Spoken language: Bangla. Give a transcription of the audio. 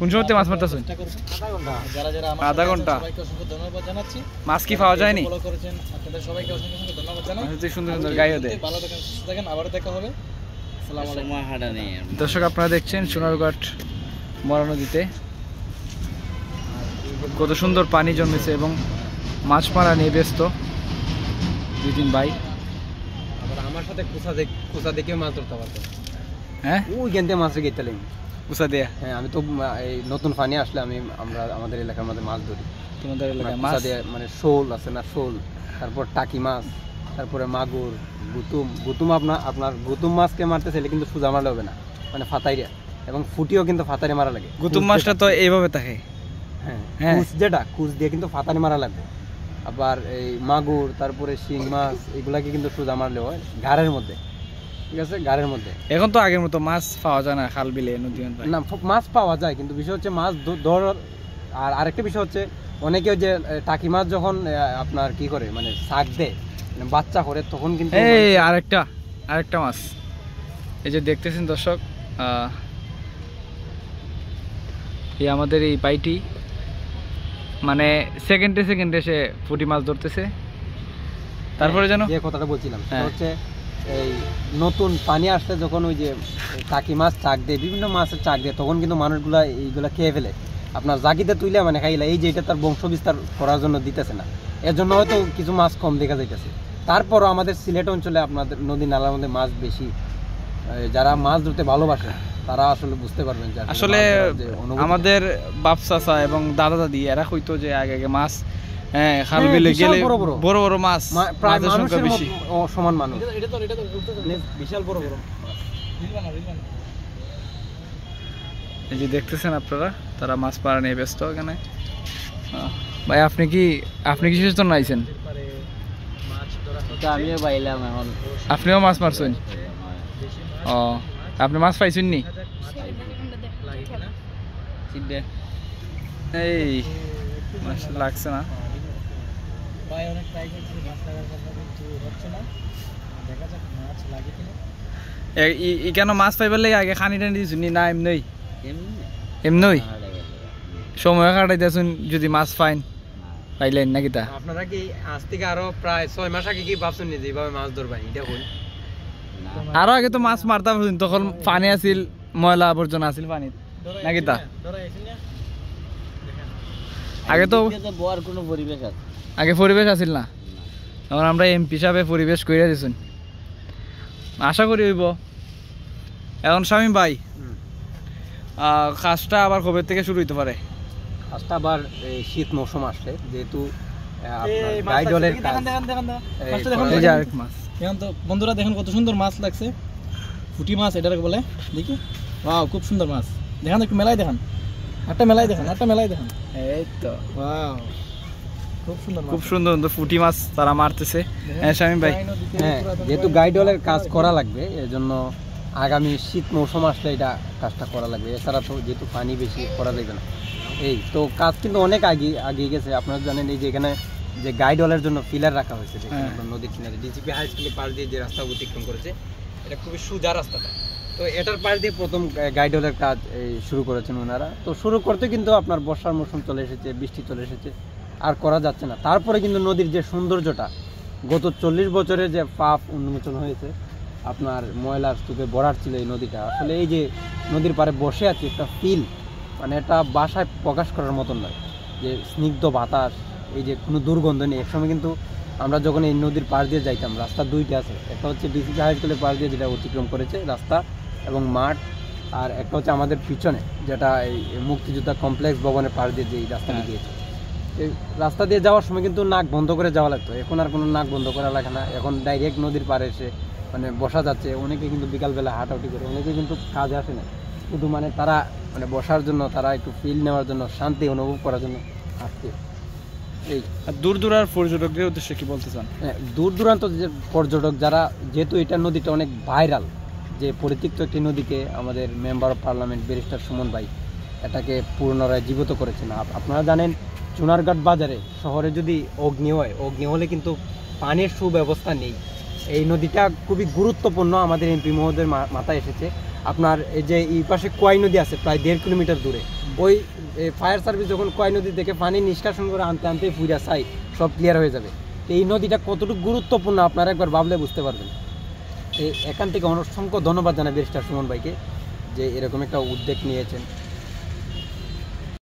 কোন সময়তে মাছ মারতেছেন? আধা ঘন্টা। ধন্যবাদ জানাচ্ছি। মাছ কি পাওয়া যায়নি? ফলো করেছেন আপনাদের সবাইকে অসংখ্য ধন্যবাদ জানাই। সুন্দর সুন্দর গাইও দেয়। ভালো থাকেন, সুস্থ থাকেন, আবারও দেখা হবে। আসসালামু আলাইকুম। দর্শক আপনারা দেখছেন সোনারঘাট মরা নদীতে কত সুন্দর পানি জন্মেছে এবং মাছ মারা নিয়ে ব্যস্ত দুই তিন ভাই। আবার আমার সাথে কুসা দেখে মাছ ধরতে পারতো। হ্যাঁ, ওই গেন্দে মাছ গেতে কুসা দেয়া। হ্যাঁ, আমি তো এই নতুন পানি আসলে আমরা আমাদের এলাকার মধ্যে মাছ ধরি। তোমাদের এলাকায় মাছ মাছ দিয়ে মানে শোল আছে না, শোল, তারপর টাকি মাছ, তারপরে মাগুর, গুতুম আপনার গুতুম মাছকে মারতে চাইলে কিন্তু সোজা মারলে হবে না, মানে ফাতাইরা, এবং ফুটিও কিন্তু ফাতারে মারা লাগে। গুতুম মাছটা তো এইভাবে থাকে। হ্যাঁ, কুচ দিয়ে কিন্তু ফাতারে মারা লাগবে। আবার এই মাগুর, তারপরে শিং মাছ, এগুলাকে কিন্তু সোজা মারলে হয় ঘাড়ের মধ্যে, ঠিক আছে, ঘাড়ের মধ্যে। এখন তো আগের মতো মাছ পাওয়া যায় না খাল বিলে নদী না, মাছ পাওয়া যায়, কিন্তু বিষয় হচ্ছে মাছ ধরার। আর আরেকটা বিষয় হচ্ছে অনেকে যে টাকি মাছ যখন আপনার কি করে মানে শাক দেয়, মানে বাচ্চা করে, তখন কিন্তু এই আরেকটা মাছ এই যে দেখতেছেন দর্শক, এই আমাদের এই পাইটি মানে সেকেন্ডে সে পুঁটি মাছ ধরতেছে। তারপরে যেন যে কথাটা বলছিলাম সেটা হচ্ছে এই নতুন পানি আসলে যখন ওই যে টাকি মাছ চাক দেয়, বিভিন্ন মাছের চাক দেয়, তখন কিন্তু মানুষগুলা এইগুলা খেয়ে ফেলে, আপনার জাগিতে তুইলে মানে খাইলা, এই যে এটা তার বংশ বিস্তার করার জন্য দিতেছে না, এর জন্য হয়তো কিছু মাছ কম দেখা যাইতেছে। তারপরও আমাদের সিলেট অঞ্চলে আপনাদের নদী নালার মধ্যে মাছ বেশি। যারা মাছ ধরতে ভালোবাসে তারা আসলে বুঝতে পারবেন যে আসলে আমাদের বাপ চাচা এবং দাদা দাদি এরা কইতো যে আগে মাছ খাল বিলে গেলে বড় বড় মাছ, প্রায় মানুষের বেশি সমান মানুষ, বিশাল বড় বড়। এই যে দেখতেছেন আপনারা, তারা মাছ মারা নিয়ে ব্যস্ত এখানে। ভাই আপনি কি শেষ জন্য আইছেন? আমিও পাইলাম এখন। আপনিও মাছ মারছেন? ও, আপনি মাছ পাইছেন নি? এই মাছ লাগছে না। কেন মাছ পাইবার লাগে আগে খানি টানি দিয়েছেন না এমনই সময় কাটাইতেছেন যদি মাছ পাইলেন নাকি? তা আপনারা কি আজ থেকে আরো প্রায় 6 মাস আগে কি ভাবছেন যে এইভাবে মাছ ধরবেন? এটা বল। আরো আগে তো মাছ মারতাম, তখন পানি আছিল, ময়লা আবর্জনা আছিল পানি নাকি? তা আগে তো কোনো পরিবেশ আছে, আগে পরিবেশ আছিল না, তখন আমরা এমপি হিসাবে পরিবেশ করে দিয়েছেন, আশা করি হইব। এখন শামীম ভাই, কাজটা আবার কবে থেকে শুরু হইতে পারে? কাজটা আবার শীত মৌসুম আসলে, যেহেতু বন্ধুরা দেখেন কত সুন্দর মাছ লাগছে, পুঁটি মাছ এটাকে বলে, দেখি ওয়াও খুব সুন্দর মাছ। দেখেন একটু মেলাই দেখান, একটা মেলাই দেখান। এই তো ওয়াও খুব সুন্দর পুঁটি মাছ তারা মারতেছে। হ্যাঁ শামীম ভাই, হ্যাঁ, যেহেতু গাইডলের কাজ করা লাগবে, এজন্য আগামী শীত মৌসুম আসলে এটা কাজটা করা লাগবে, এছাড়া তো যেহেতু পানি বেশি করা যাবে না। এই তো কাজ কিন্তু অনেক আগে গেছে। আপনারা জানেন এই যে এখানে যে গাইডলের জন্য পিলার রাখা হয়েছে নদীর কিনারে, ডিসিপি হাই স্কুলের পাশ দিয়ে যে রাস্তা অতিক্রম করেছে, এটা খুবই সোজা রাস্তাটা। তো এটার পাশ দিয়ে প্রথম গাইডলের কাজ শুরু করেছেন ওনারা। তো শুরু করতে কিন্তু আপনার বর্ষার মৌসুম চলে এসেছে, বৃষ্টি চলে এসেছে, আর করা যাচ্ছে না। তারপরে কিন্তু নদীর যে সৌন্দর্যটা, গত 40 বছরের যে পাপ উন্মোচন হয়েছে, আপনার ময়লার স্তূপে ভরাট ছিল এই নদীটা। আসলে এই যে নদীর পাড়ে বসে আছে, একটা ফিল, মানে এটা বাসায় প্রকাশ করার মতন নয়, যে স্নিগ্ধ বাতাস, এই যে কোনো দুর্গন্ধ নেই। একসময় কিন্তু আমরা যখন এই নদীর পাশ দিয়ে যাইতাম, রাস্তা দুইটা আছে, একটা হচ্ছে ডিসিপি হাই স্কুলের পাশ দিয়ে যেটা অতিক্রম করেছে রাস্তা এবং মাঠ, আর একটা হচ্ছে আমাদের পিছনে যেটা এই মুক্তিযোদ্ধা কমপ্লেক্স ভবনের পাশ দিয়ে যে রাস্তাটা দিয়েছে। এই রাস্তা দিয়ে যাওয়ার সময় কিন্তু নাক বন্ধ করে যাওয়া লাগতো, এখন আর কোনো নাক বন্ধ করা লাগে না, এখন ডাইরেক্ট নদীর পাড়ে এসে মানে বসা যাচ্ছে। অনেকে কিন্তু বিকালবেলা হাঁটাহাঁটি করে, অনেকে কিন্তু কাজে আসে না, শুধু মানে তারা মানে বসার জন্য, তারা একটু ফিল নেওয়ার জন্য, শান্তি অনুভব করার জন্য আসছে। এই দূর দূরার পর্যটকদের উদ্দেশ্যে কি বলতে চান? হ্যাঁ, দূর দূরান্ত যে পর্যটক যারা, যেহেতু এটা নদীটা অনেক ভাইরাল, যে পরিত্যক্ত একটি নদীকে আমাদের member of parliament barrister Suman ভাই এটাকে পুনরায় জীবিত করেছেন। আপনারা জানেন চুনারঘাট বাজারে শহরে যদি অগ্নি হলে কিন্তু পানির সুব্যবস্থা নেই। এই নদীটা খুবই গুরুত্বপূর্ণ, আমাদের এমপি মহোদয়ের মাথায় এসেছে। আপনার এই যে এই পাশে কোয়াই নদী আছে প্রায় 1.5 কিলোমিটার দূরে, ওই ফায়ার সার্ভিস যখন কোয়াই নদী থেকে পানি নিষ্কাশন করে আনতে আনতে পুরা সাই সব ক্লিয়ার হয়ে যাবে। তো এই নদীটা কতটুকু গুরুত্বপূর্ণ আপনারা একবার ভাবলে বুঝতে পারবেন। এখান থেকে অসংখ্য ধন্যবাদ জানাই ব্যারিস্টার সুমন ভাইকে যে এরকম একটা উদ্যোগ নিয়েছেন।